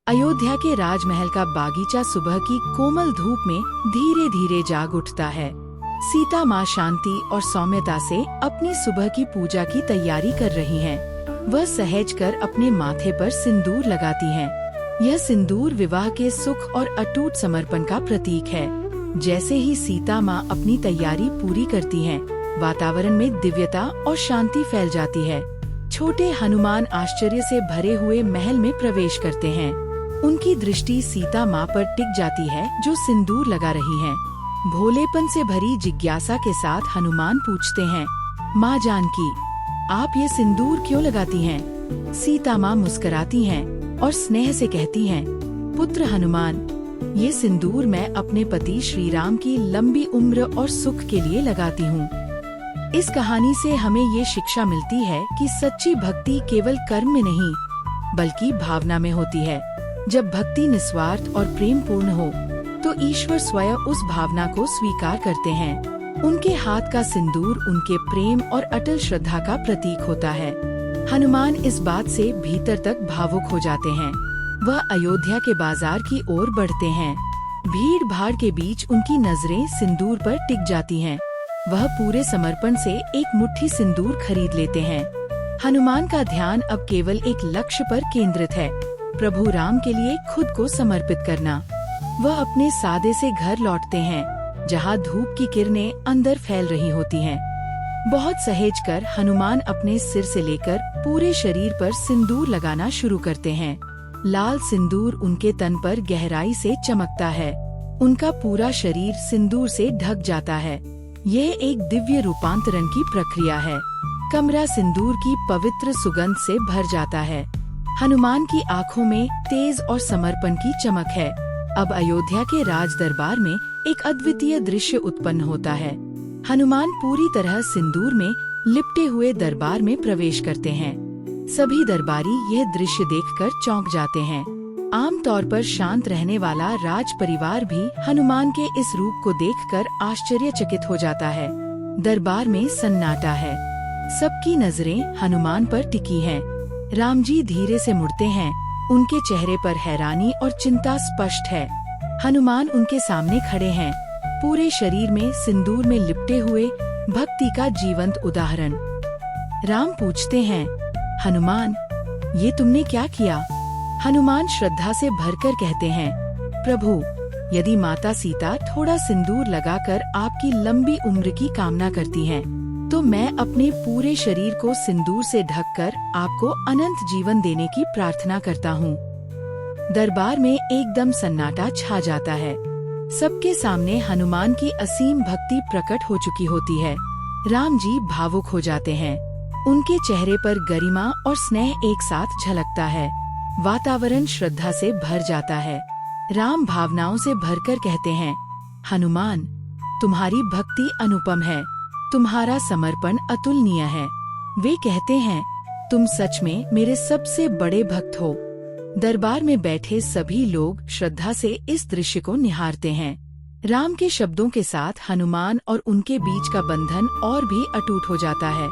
अयोध्या के राजमहल का बागीचा सुबह की कोमल धूप में धीरे धीरे जाग उठता है। सीता माँ शांति और सौम्यता से अपनी सुबह की पूजा की तैयारी कर रही हैं। वह सहज कर अपने माथे पर सिंदूर लगाती हैं। यह सिंदूर विवाह के सुख और अटूट समर्पण का प्रतीक है। जैसे ही सीता माँ अपनी तैयारी पूरी करती हैं, वातावरण में दिव्यता और शांति फैल जाती है। छोटे हनुमान आश्चर्य से भरे हुए महल में प्रवेश करते हैं। उनकी दृष्टि सीता माँ पर टिक जाती है, जो सिंदूर लगा रही हैं। भोलेपन से भरी जिज्ञासा के साथ हनुमान पूछते हैं, माँ जानकी, आप ये सिंदूर क्यों लगाती हैं? सीता माँ मुस्कुराती हैं और स्नेह से कहती हैं, पुत्र हनुमान, ये सिंदूर मैं अपने पति श्री राम की लंबी उम्र और सुख के लिए लगाती हूँ। इस कहानी से हमें ये शिक्षा मिलती है कि सच्ची भक्ति केवल कर्म में नहीं, बल्कि भावना में होती है। जब भक्ति निस्वार्थ और प्रेम पूर्ण हो, तो ईश्वर स्वयं उस भावना को स्वीकार करते हैं। उनके हाथ का सिंदूर उनके प्रेम और अटल श्रद्धा का प्रतीक होता है। हनुमान इस बात से भीतर तक भावुक हो जाते हैं। वह अयोध्या के बाजार की ओर बढ़ते हैं। भीड़ भाड़ के बीच उनकी नजरें सिंदूर पर टिक जाती हैं। वह पूरे समर्पण से एक मुट्ठी सिंदूर खरीद लेते हैं। हनुमान का ध्यान अब केवल एक लक्ष्य पर केंद्रित है, प्रभु राम के लिए खुद को समर्पित करना। वह अपने सादे से घर लौटते हैं, जहाँ धूप की किरणें अंदर फैल रही होती हैं। बहुत सहेज कर हनुमान अपने सिर से लेकर पूरे शरीर पर सिंदूर लगाना शुरू करते हैं। लाल सिंदूर उनके तन पर गहराई से चमकता है। उनका पूरा शरीर सिंदूर से ढक जाता है। यह एक दिव्य रूपांतरण की प्रक्रिया है। कमरा सिंदूर की पवित्र सुगंध से भर जाता है। हनुमान की आंखों में तेज और समर्पण की चमक है। अब अयोध्या के राज दरबार में एक अद्वितीय दृश्य उत्पन्न होता है। हनुमान पूरी तरह सिंदूर में लिपटे हुए दरबार में प्रवेश करते हैं। सभी दरबारी यह दृश्य देखकर चौंक जाते हैं। आमतौर पर शांत रहने वाला राज परिवार भी हनुमान के इस रूप को देखकर आश्चर्यचकित हो जाता है। दरबार में सन्नाटा है। सबकी नजरें हनुमान पर टिकी हैं। राम जी धीरे से मुड़ते हैं। उनके चेहरे पर हैरानी और चिंता स्पष्ट है। हनुमान उनके सामने खड़े हैं, पूरे शरीर में सिंदूर में लिपटे हुए, भक्ति का जीवंत उदाहरण। राम पूछते हैं, हनुमान, ये तुमने क्या किया? हनुमान श्रद्धा से भरकर कहते हैं, प्रभु, यदि माता सीता थोड़ा सिंदूर लगाकर आपकी लंबी उम्र की कामना करती हैं, तो मैं अपने पूरे शरीर को सिंदूर से ढककर आपको अनंत जीवन देने की प्रार्थना करता हूँ। दरबार में एकदम सन्नाटा छा जाता है। सबके सामने हनुमान की असीम भक्ति प्रकट हो चुकी होती है। राम जी भावुक हो जाते हैं। उनके चेहरे पर गरिमा और स्नेह एक साथ झलकता है। वातावरण श्रद्धा से भर जाता है। राम भावनाओं से भरकर कहते हैं, हनुमान, तुम्हारी भक्ति अनुपम है। तुम्हारा समर्पण अतुलनीय है। वे कहते हैं, तुम सच में मेरे सबसे बड़े भक्त हो। दरबार में बैठे सभी लोग श्रद्धा से इस दृश्य को निहारते हैं। राम के शब्दों के साथ हनुमान और उनके बीच का बंधन और भी अटूट हो जाता है।